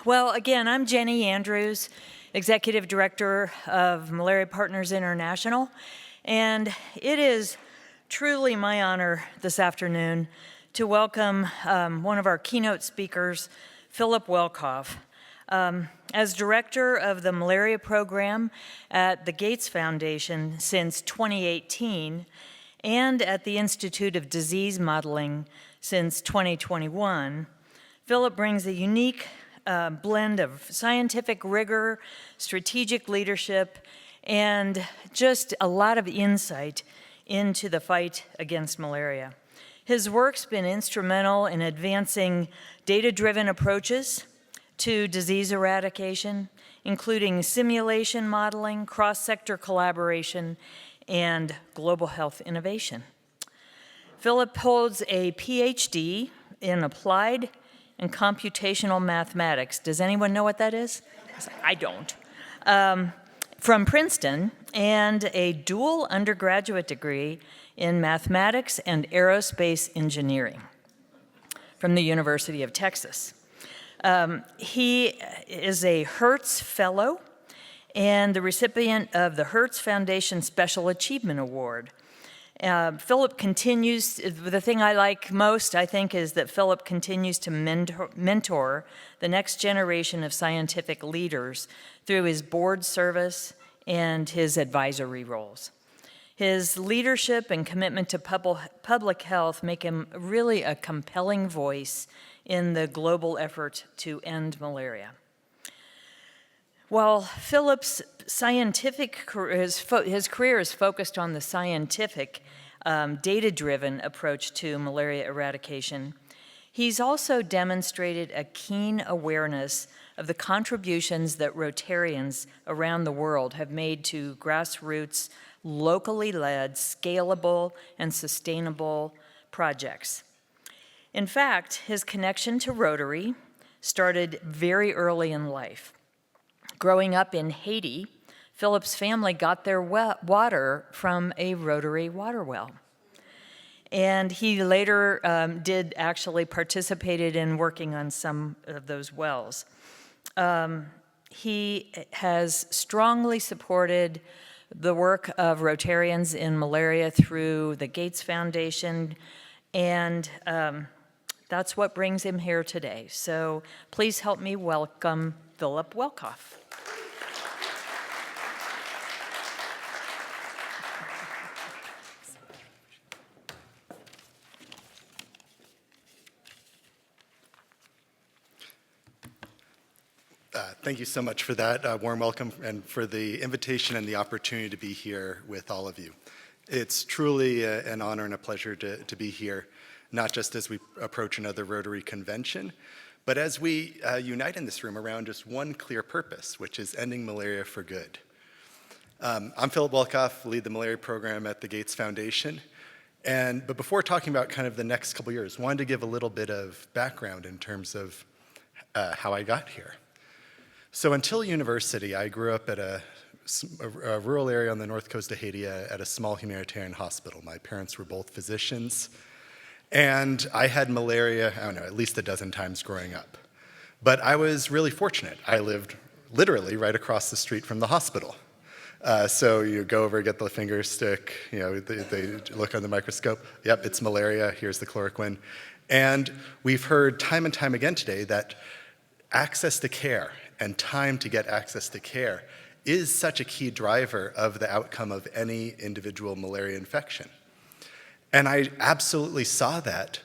Well, again, I'm Jenny Andrews, Executive Director of Malaria Partners International, and it is truly my honor this afternoon to welcome one of our keynote speakers, Philip Welkhoff. As Director of the Malaria Program at the Gates Foundation since 2018, and at the Institute of Disease Modeling since 2021, Philip brings a unique blend of scientific rigor, strategic leadership, and just a lot of insight into the fight against malaria. His work's been instrumental in advancing data-driven approaches to disease eradication, including simulation modeling, cross-sector collaboration, and global health innovation. Philip holds a PhD in applied and computational mathematics. Does anyone know what that is? I don't. From Princeton, and a dual undergraduate degree in mathematics and aerospace engineering from the University of Texas. He is a Hertz Fellow and the recipient of the Hertz Foundation Special Achievement Award. Philip continues, the thing I like most, I think, is that Philip continues to mentor the next generation of scientific leaders through his board service and his advisory roles. His leadership and commitment to public health make him really a compelling voice in the global effort to end malaria. While Philip's scientific career, his career is focused on the scientific, data-driven approach to malaria eradication, he's also demonstrated a keen awareness of the contributions that Rotarians around the world have made to grassroots, locally led, scalable, and sustainable projects. In fact, his connection to Rotary started very early in life. Growing up in Haiti, Philip's family got their water from a Rotary water well. And he later participated in working on some of those wells. He has strongly supported the work of Rotarians in malaria through the Gates Foundation, and that's what brings him here today. So please help me welcome Philip Welkhoff. Thank you so much for that warm welcome and for the invitation and the opportunity to be here with all of you. It's truly an honor and a pleasure to be here, not just as we approach another Rotary convention, but as we unite in this room around just one clear purpose, which is ending malaria for good. I'm Philip Welkhoff, lead the Malaria Program at the Gates Foundation. But before talking about kind of the next couple years, wanted to give a little bit of background in terms of how I got here. So until university, I grew up at a rural area on the north coast of Haiti at a small humanitarian hospital. My parents were both physicians, and I had malaria, I don't know, at least a dozen times growing up. But I was really fortunate. I lived literally right across the street from the hospital. So you go over, get the finger stick, they look on the microscope, yep, it's malaria, here's the chloroquine. And we've heard time and time again today that access to care and time to get access to care is such a key driver of the outcome of any individual malaria infection. And I absolutely saw that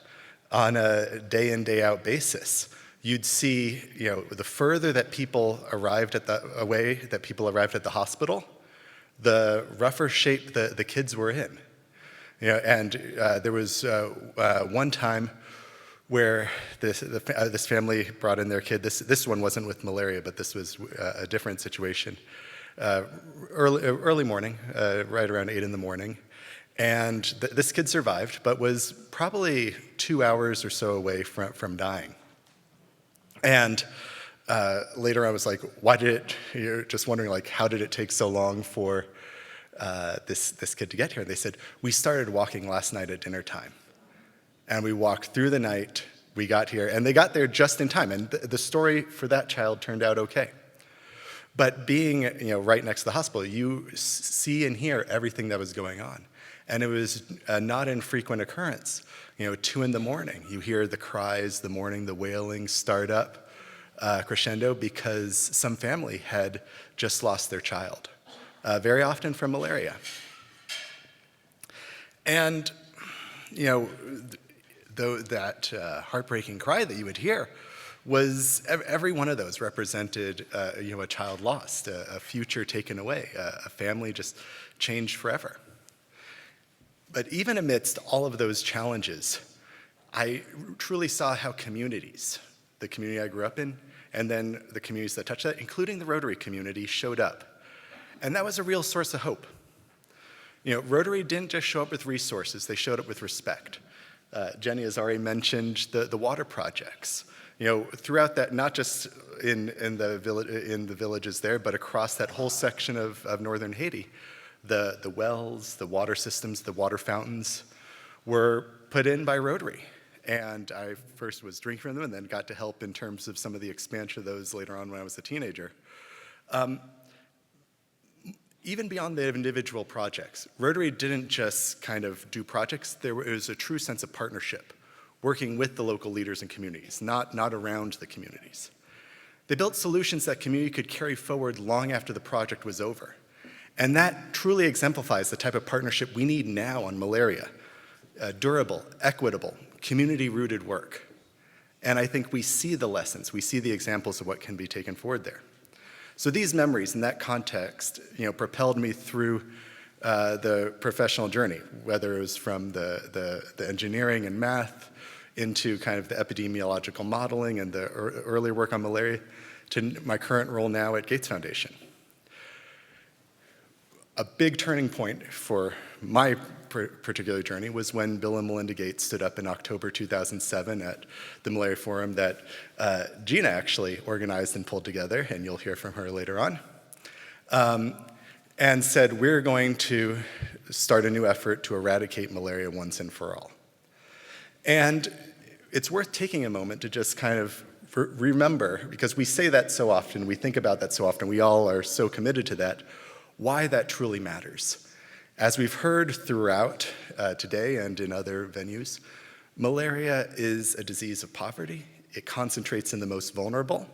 on a day in, day out basis. You'd see, the further that people arrived at the hospital, the rougher shape the kids were in. There was one time where this family brought in their kid. This one wasn't with malaria, but this was a different situation. Early morning, right around 8 in the morning, and this kid survived, but was probably 2 hours or so away from dying. And later I was like, you're just wondering, how did it take so long for this kid to get here? And they said, we started walking last night at dinner time. And we walked through the night we got here, and they got there just in time, and the story for that child turned out okay. But being right next to the hospital, you see and hear everything that was going on. And it was a not infrequent occurrence. 2 in the morning, you hear the cries, the mourning, the wailing start up crescendo because some family had just lost their child, very often from malaria. And, though that heartbreaking cry that you would hear was every one of those represented, a child lost, a future taken away, a family just changed forever. But even amidst all of those challenges, I truly saw how communities, the community I grew up in, and then the communities that touched that, including the Rotary community, showed up. And that was a real source of hope. Rotary didn't just show up with resources, they showed up with respect. Jenny has already mentioned the water projects. Throughout that, not just in the villages there, but across that whole section of northern Haiti, the wells, the water systems, the water fountains were put in by Rotary. And I first was drinking from them and then got to help in terms of some of the expansion of those later on when I was a teenager. Even beyond the individual projects, Rotary didn't just kind of do projects, there was a true sense of partnership, working with the local leaders and communities, not around the communities. They built solutions that community could carry forward long after the project was over. And that truly exemplifies the type of partnership we need now on malaria. Durable, equitable, community-rooted work. And I think we see the lessons, we see the examples of what can be taken forward there. So these memories in that context, propelled me through the professional journey, whether it was from the engineering and math into kind of the epidemiological modeling and the early work on malaria to my current role now at Gates Foundation. A big turning point for my particular journey was when Bill and Melinda Gates stood up in October 2007 at the Malaria Forum that Gina actually organized and pulled together, and you'll hear from her later on, and said, we're going to start a new effort to eradicate malaria once and for all. And it's worth taking a moment to just kind of remember, because we say that so often, we think about that so often, we all are so committed to that, why that truly matters. As we've heard throughout today and in other venues, malaria is a disease of poverty. It concentrates in the most vulnerable.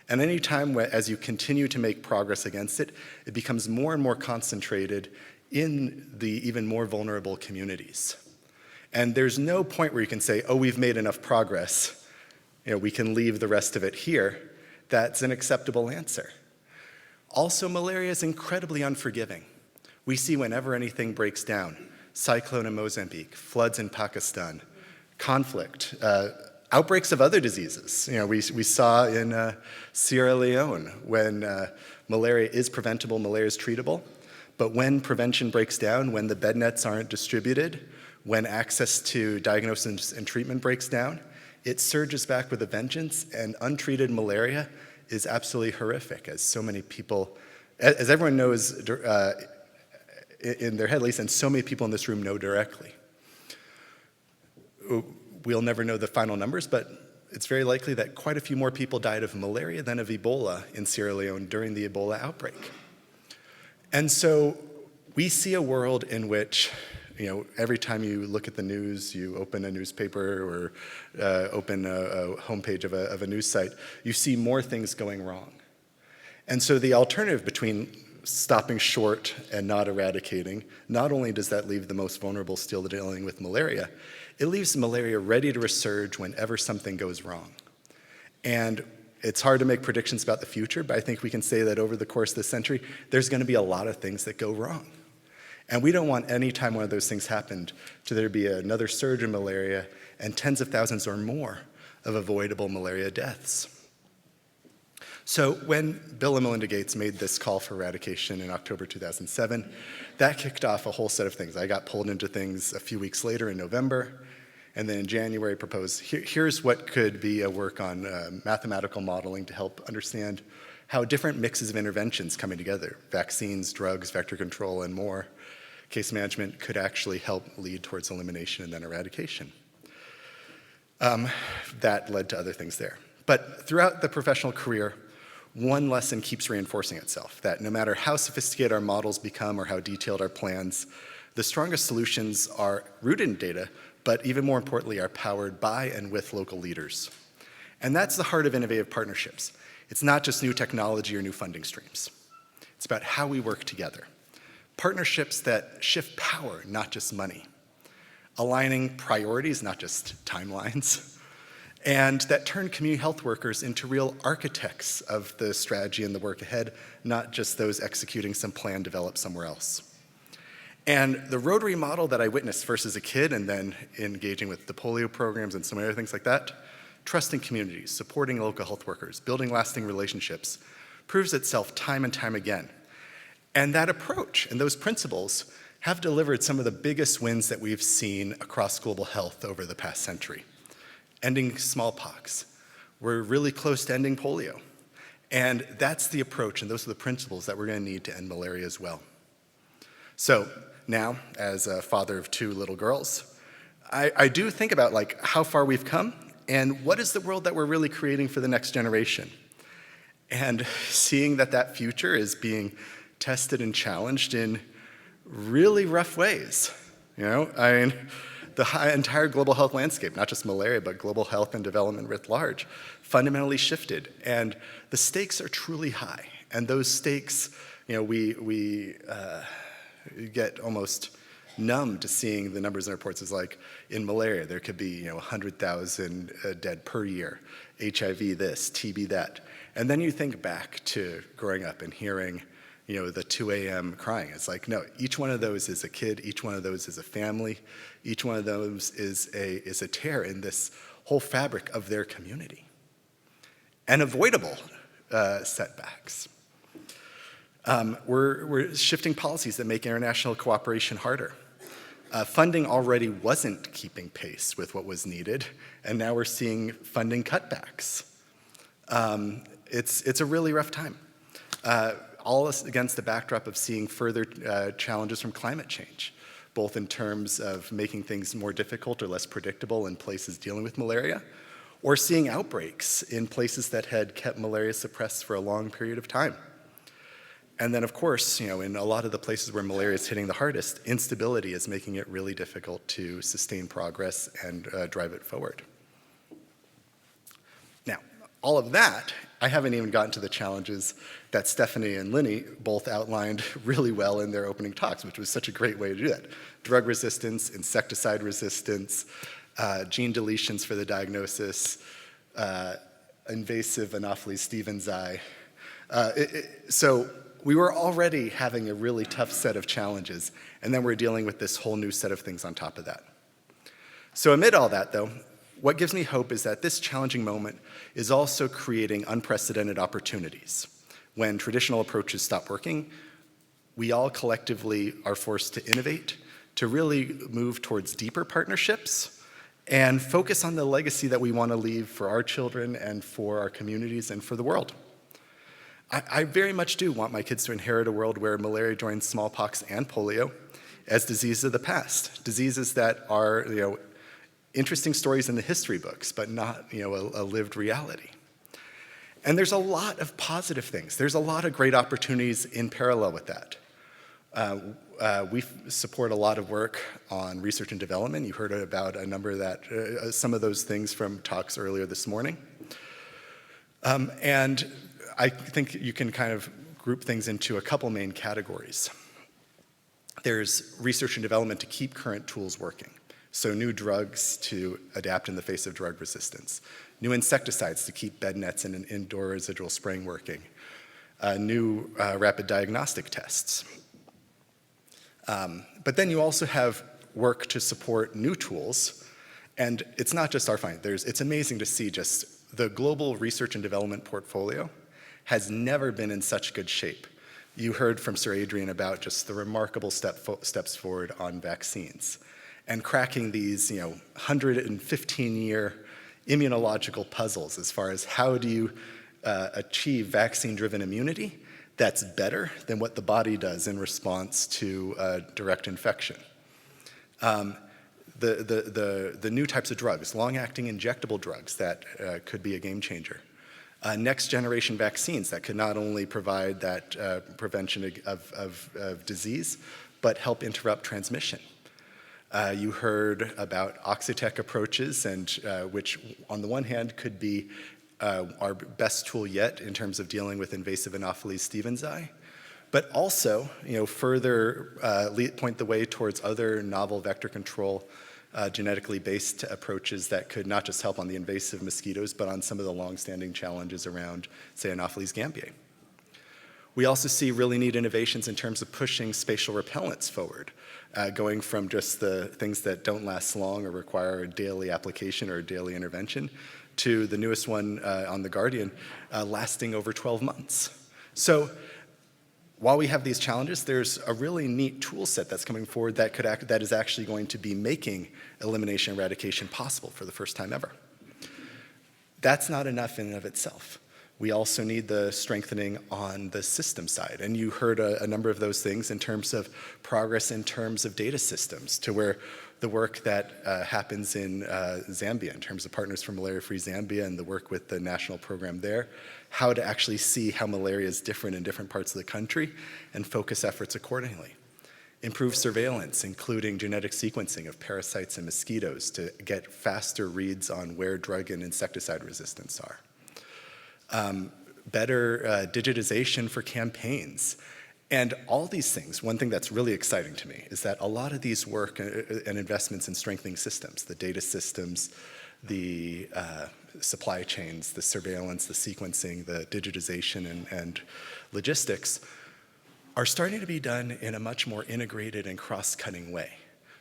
And any time as you continue to make progress against it, it becomes more and more concentrated in the even more vulnerable communities. And there's no point where you can say, oh, we've made enough progress, we can leave the rest of it here. That's an acceptable answer. Also, malaria is incredibly unforgiving. We see whenever anything breaks down, cyclone in Mozambique, floods in Pakistan, conflict, outbreaks of other diseases. We saw in Sierra Leone when malaria is preventable, malaria is treatable, but when prevention breaks down, when the bed nets aren't distributed, when access to diagnosis and treatment breaks down, it surges back with a vengeance, and untreated malaria is absolutely horrific, as so many people, as everyone knows in their head at least, and so many people in this room know directly. We'll never know the final numbers, but it's very likely that quite a few more people died of malaria than of Ebola in Sierra Leone during the Ebola outbreak. And so we see a world in which every time you look at the news, you open a newspaper or open a homepage of a news site, you see more things going wrong. And so the alternative between stopping short and not eradicating, not only does that leave the most vulnerable still dealing with malaria, it leaves malaria ready to resurge whenever something goes wrong. And it's hard to make predictions about the future, but I think we can say that over the course of this century, there's going to be a lot of things that go wrong. And we don't want any time one of those things happened to there be another surge in malaria and tens of thousands or more of avoidable malaria deaths. So when Bill and Melinda Gates made this call for eradication in October 2007, that kicked off a whole set of things. I got pulled into things a few weeks later in November, and then in January proposed, here's what could be a work on mathematical modeling to help understand how different mixes of interventions coming together, vaccines, drugs, vector control, and more, case management could actually help lead towards elimination and then eradication. that led to other things there. But throughout the professional career, one lesson keeps reinforcing itself, that no matter how sophisticated our models become or how detailed our plans, the strongest solutions are rooted in data, but even more importantly, are powered by and with local leaders. And that's the heart of innovative partnerships. It's not just new technology or new funding streams. It's about how we work together. Partnerships that shift power, not just money. Aligning priorities, not just timelines. And that turn community health workers into real architects of the strategy and the work ahead, not just those executing some plan developed somewhere else. And the Rotary model that I witnessed first as a kid and then engaging with the polio programs and some other things like that, trusting communities, supporting local health workers, building lasting relationships, proves itself time and time again. And that approach and those principles have delivered some of the biggest wins that we've seen across global health over the past century. Ending smallpox. We're really close to ending polio. And that's the approach, and those are the principles that we're going to need to end malaria as well. So now, as a father of 2 little girls, I do think about like how far we've come and what is the world that we're really creating for the next generation. And seeing that that future is being tested and challenged in really rough ways. You know, I mean, the entire global health landscape, not just malaria, but global health and development writ large, fundamentally shifted. And the stakes are truly high. And those stakes, you know, we get almost numb to seeing the numbers and reports. Is like in malaria, there could be 100,000 dead per year, HIV this, TB that. And then you think back to growing up and hearing the 2 a.m. crying. It's like, no, each one of those is a kid, each one of those is a family, each one of those is a tear in this whole fabric of their community. And avoidable setbacks. We're shifting policies that make international cooperation harder. Funding already wasn't keeping pace with what was needed, and now we're seeing funding cutbacks. It's a really rough time. All against the backdrop of seeing further challenges from climate change, both in terms of making things more difficult or less predictable in places dealing with malaria, or seeing outbreaks in places that had kept malaria suppressed for a long period of time. And then, of course, in a lot of the places where malaria is hitting the hardest, instability is making it really difficult to sustain progress and drive it forward. Now, all of that, I haven't even gotten to the challenges that Stephanie and Linny both outlined really well in their opening talks, which was such a great way to do that. Drug resistance, insecticide resistance, gene deletions for the diagnosis, invasive Anopheles stevensii. So we were already having a really tough set of challenges, and then we're dealing with this whole new set of things on top of that. So amid all that, though, what gives me hope is that this challenging moment is also creating unprecedented opportunities. When traditional approaches stop working, we all collectively are forced to innovate, to really move towards deeper partnerships, and focus on the legacy that we want to leave for our children and for our communities and for the world. I very much do want my kids to inherit a world where malaria joins smallpox and polio as diseases of the past, diseases that are, interesting stories in the history books, but not, a lived reality. And there's a lot of positive things. There's a lot of great opportunities in parallel with that. We support a lot of work on research and development. You heard about a number of that, some of those things from talks earlier this morning. And I think you can kind of group things into a couple main categories. There's research and development to keep current tools working. So new drugs to adapt in the face of drug resistance. New insecticides to keep bed nets and indoor residual spraying working. New rapid diagnostic tests. But then you also have work to support new tools. And it's not just our find. It's amazing to see just the global research and development portfolio has never been in such good shape. You heard from Sir Adrian about just the remarkable steps forward on vaccines and cracking these 115-year immunological puzzles as far as how do you achieve vaccine-driven immunity that's better than what the body does in response to direct infection. the new types of drugs, long-acting injectable drugs that could be a game changer. Next-generation vaccines that could not only provide that prevention of disease, but help interrupt transmission. You heard about oxytec approaches, and which on the one hand could be our best tool yet in terms of dealing with invasive Anopheles stevensii, but also, further point the way towards other novel vector control, genetically based approaches that could not just help on the invasive mosquitoes, but on some of the long-standing challenges around, say, Anopheles gambiae. We also see really neat innovations in terms of pushing spatial repellents forward, going from just the things that don't last long or require a daily application or a daily intervention to the newest one on the Guardian, lasting over 12 months. So while we have these challenges, there's a really neat tool set that's coming forward that is actually going to be making elimination and eradication possible for the first time ever. That's not enough in and of itself. We also need the strengthening on the system side. And you heard a number of those things in terms of progress in terms of data systems, to where the work that happens in Zambia in terms of Partners for Malaria-Free Zambia and the work with the national program there, how to actually see how malaria is different in different parts of the country and focus efforts accordingly. Improve surveillance, including genetic sequencing of parasites and mosquitoes to get faster reads on where drug and insecticide resistance are. Better digitization for campaigns. And all these things, one thing that's really exciting to me is that a lot of these work and investments in strengthening systems, the data systems, the supply chains, the surveillance, the sequencing, the digitization, and logistics, are starting to be done in a much more integrated and cross-cutting way.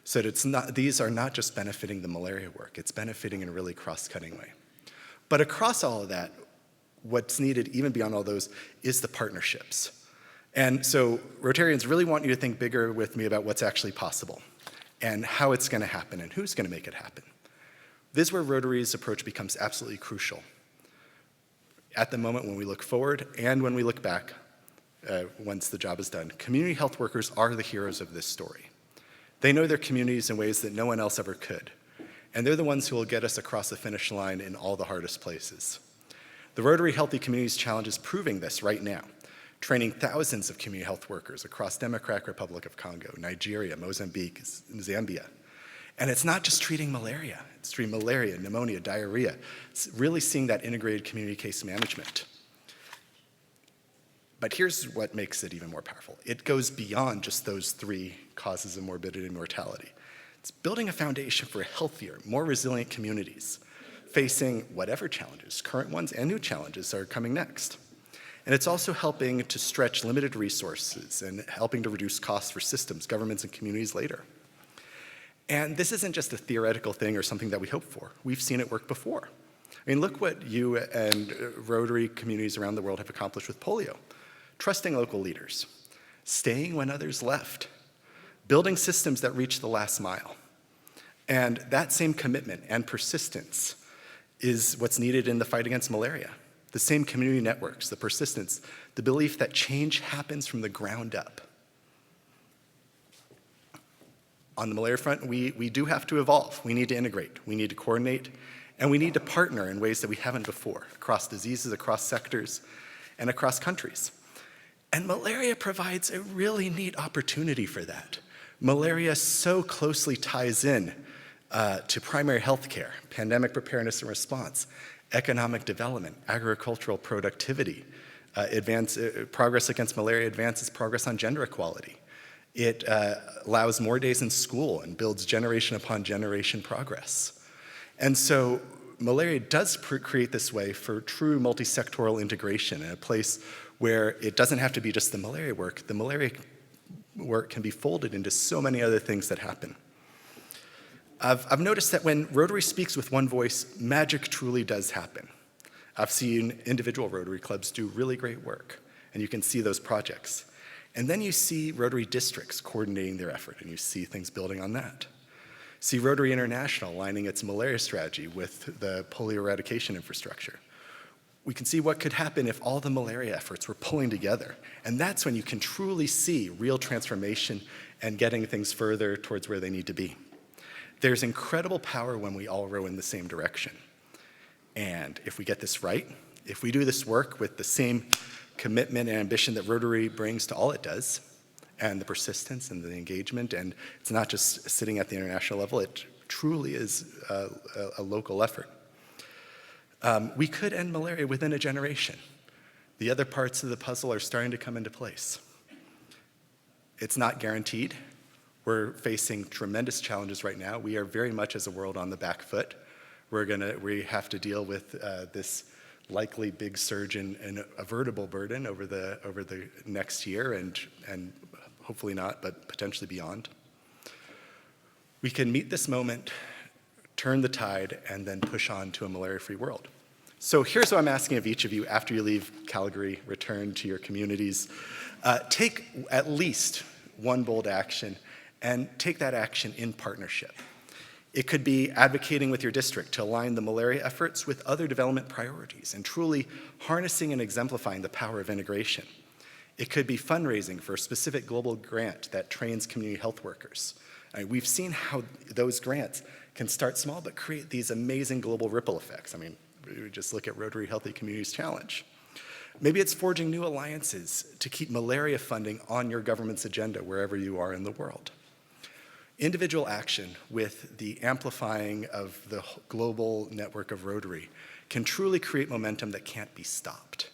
So that these are not just benefiting the malaria work, it's benefiting in a really cross-cutting way. But across all of that, what's needed, even beyond all those, is the partnerships. And so Rotarians really want you to think bigger with me about what's actually possible and how it's going to happen and who's going to make it happen. This is where Rotary's approach becomes absolutely crucial. At the moment when we look forward and when we look back, once the job is done, community health workers are the heroes of this story. They know their communities in ways that no one else ever could. And they're the ones who will get us across the finish line in all the hardest places. The Rotary Healthy Communities Challenge is proving this right now, training thousands of community health workers across Democratic Republic of Congo, Nigeria, Mozambique, Zambia. And it's not just treating malaria, it's treating malaria, pneumonia, diarrhea. It's really seeing that integrated community case management. But here's what makes it even more powerful. It goes beyond just those three causes of morbidity and mortality. It's building a foundation for healthier, more resilient communities, facing whatever challenges, current ones and new challenges, are coming next. And it's also helping to stretch limited resources and helping to reduce costs for systems, governments, and communities later. And this isn't just a theoretical thing or something that we hope for. We've seen it work before. I mean, look what you and Rotary communities around the world have accomplished with polio. Trusting local leaders, staying when others left, building systems that reach the last mile. And that same commitment and persistence is what's needed in the fight against malaria. The same community networks, the persistence, the belief that change happens from the ground up. On the malaria front, we do have to evolve. We need to integrate, we need to coordinate, and we need to partner in ways that we haven't before, across diseases, across sectors, and across countries. And malaria provides a really neat opportunity for that. Malaria so closely ties in to primary health care, pandemic preparedness and response, economic development, agricultural productivity. Progress against malaria advances progress on gender equality. It allows more days in school and builds generation upon generation progress. And so malaria does create this way for true multi-sectoral integration in a place where it doesn't have to be just the malaria work. The malaria work can be folded into so many other things that happen. I've noticed that when Rotary speaks with one voice, magic truly does happen. I've seen individual Rotary clubs do really great work, and you can see those projects. And then you see Rotary districts coordinating their effort, and you see things building on that. See Rotary International aligning its malaria strategy with the polio eradication infrastructure. We can see what could happen if all the malaria efforts were pulling together. And that's when you can truly see real transformation and getting things further towards where they need to be. There's incredible power when we all row in the same direction. And if we get this right, if we do this work with the same commitment and ambition that Rotary brings to all it does, and the persistence and the engagement, and it's not just sitting at the international level, it truly is a local effort. We could end malaria within a generation. The other parts of the puzzle are starting to come into place. It's not guaranteed. We're facing tremendous challenges right now. We are very much as a world on the back foot. We have to deal with this likely big surge in avertible burden over the next year and hopefully not, but potentially beyond. We can meet this moment, turn the tide, and then push on to a malaria-free world. So here's what I'm asking of each of you after you leave Calgary, return to your communities. Take at least one bold action and take that action in partnership. It could be advocating with your district to align the malaria efforts with other development priorities and truly harnessing and exemplifying the power of integration. It could be fundraising for a specific global grant that trains community health workers. We've seen how those grants can start small but create these amazing global ripple effects. We just look at Rotary Healthy Communities Challenge. Maybe it's forging new alliances to keep malaria funding on your government's agenda wherever you are in the world. Individual action with the amplifying of the global network of Rotary can truly create momentum that can't be stopped.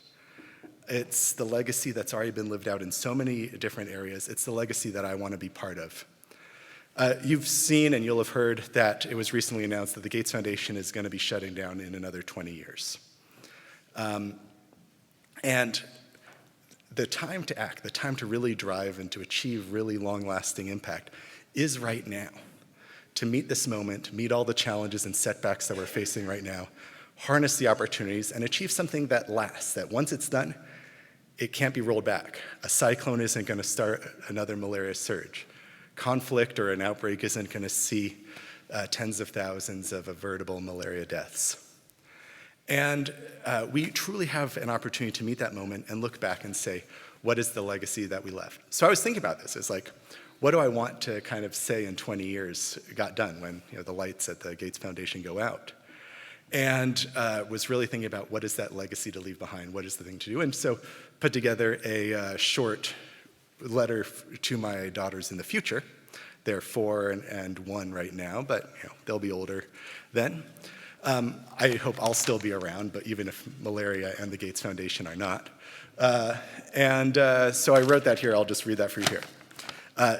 It's the legacy that's already been lived out in so many different areas. It's the legacy that I want to be part of. You've seen and you'll have heard that it was recently announced that the Gates Foundation is going to be shutting down in another 20 years. And the time to act, the time to really drive and to achieve really long-lasting impact is right now. To meet this moment, meet all the challenges and setbacks that we're facing right now, harness the opportunities, and achieve something that lasts, that once it's done, it can't be rolled back. A cyclone isn't going to start another malaria surge. Conflict or an outbreak isn't going to see tens of thousands of avertible malaria deaths. And we truly have an opportunity to meet that moment and look back and say, what is the legacy that we left? So I was thinking about this. It's like, what do I want to kind of say in 20 years got done when the lights at the Gates Foundation go out? And was really thinking about what is that legacy to leave behind? What is the thing to do? And so put together a short letter to my daughters in the future. They're 4 and 1 right now, but they'll be older then. I hope I'll still be around, but even if malaria and the Gates Foundation are not. So I wrote that here. I'll just read that for you here.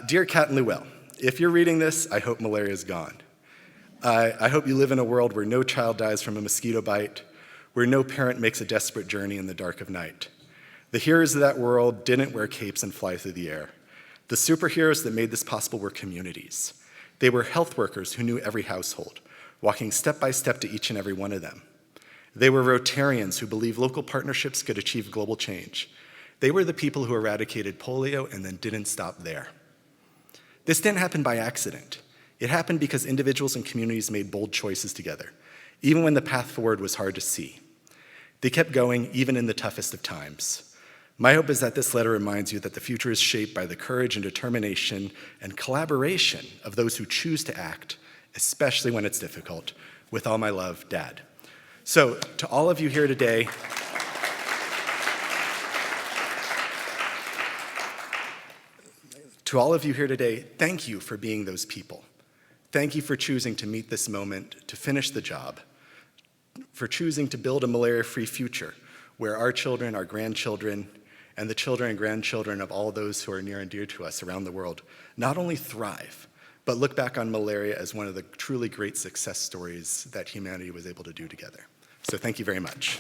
Dear Kat and Llewellyn, if you're reading this, I hope malaria is gone. I hope you live in a world where no child dies from a mosquito bite, where no parent makes a desperate journey in the dark of night. The heroes of that world didn't wear capes and fly through the air. The superheroes that made this possible were communities. They were health workers who knew every household, walking step by step to each and every one of them. They were Rotarians who believed local partnerships could achieve global change. They were the people who eradicated polio and then didn't stop there. This didn't happen by accident. It happened because individuals and communities made bold choices together, even when the path forward was hard to see. They kept going even in the toughest of times. My hope is that this letter reminds you that the future is shaped by the courage and determination and collaboration of those who choose to act, especially when it's difficult. With all my love, Dad. So to all of you here today, thank you for being those people. Thank you for choosing to meet this moment, to finish the job, for choosing to build a malaria-free future where our children, our grandchildren, and the children and grandchildren of all those who are near and dear to us around the world not only thrive, but look back on malaria as one of the truly great success stories that humanity was able to do together. So thank you very much.